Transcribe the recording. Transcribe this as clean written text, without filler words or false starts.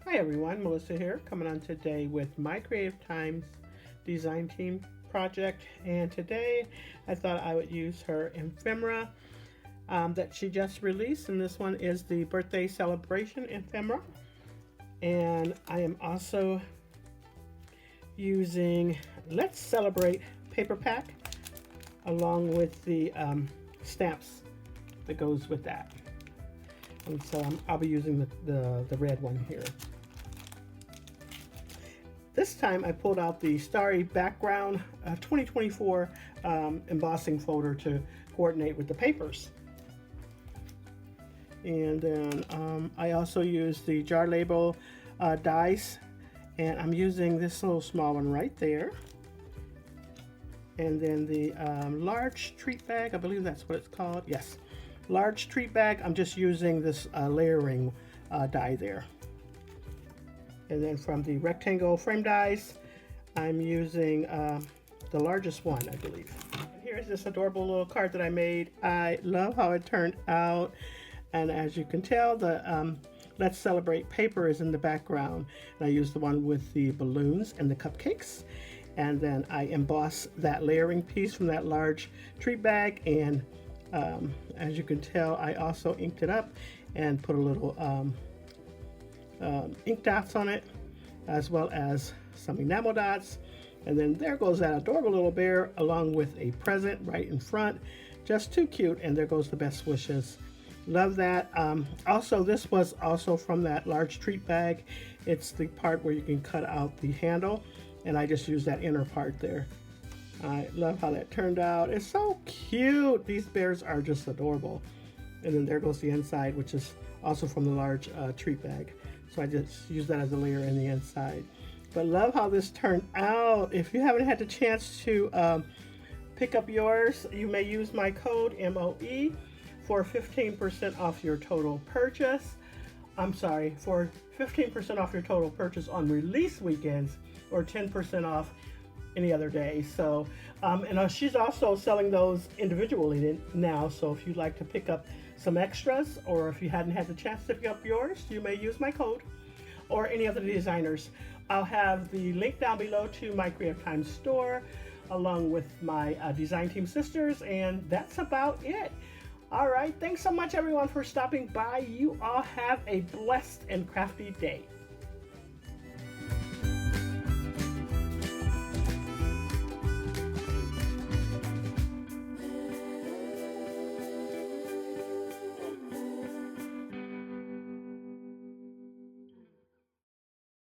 Hi everyone, Melissa here, coming on today with my Creative Times design team project. And today I thought I would use her ephemera that she just released, and this one is the birthday celebration ephemera. And I am also using Let's Celebrate paper pack along with the stamps that goes with that. And so I'll be using the red one here. This time I pulled out the Starry Background 2024 embossing folder to coordinate with the papers. And then I also used the jar label dies, and I'm using this little small one right there. And then the large treat bag, I believe that's what it's called. Yes, large treat bag. I'm just using this layering die there. And then from the rectangle frame dies, I'm using the largest one, I believe. And here's this adorable little card that I made. I love how it turned out. And as you can tell, the Let's Celebrate paper is in the background. And I used the one with the balloons and the cupcakes. And then I embossed that layering piece from that large treat bag. And as you can tell, I also inked it up and put a little ink dots on it, as well as some enamel dots. And then there goes that adorable little bear along with a present right in front. Just too cute. And there goes the best wishes. Love that. Also, this was also from that large treat bag. It's the part where you can cut out the handle, and I just used that inner part there. I love how that turned out. It's so cute. These bears are just adorable. And then there goes the inside, which is also from the large treat bag. So I just use that as a layer in the inside. But love how this turned out. If you haven't had the chance to pick up yours, you may use my code MOE for 15% off your total purchase. I'm sorry, for 15% off your total purchase on release weekends, or 10% off any other day. So, and she's also selling those individually now. So if you'd like to pick up some extras, or if you hadn't had the chance to pick up yours, you may use my code, or any other designers. I'll have the link down below to my Creative Times store, along with my design team sisters, and that's about it. All right, thanks so much everyone for stopping by. You all have a blessed and crafty day.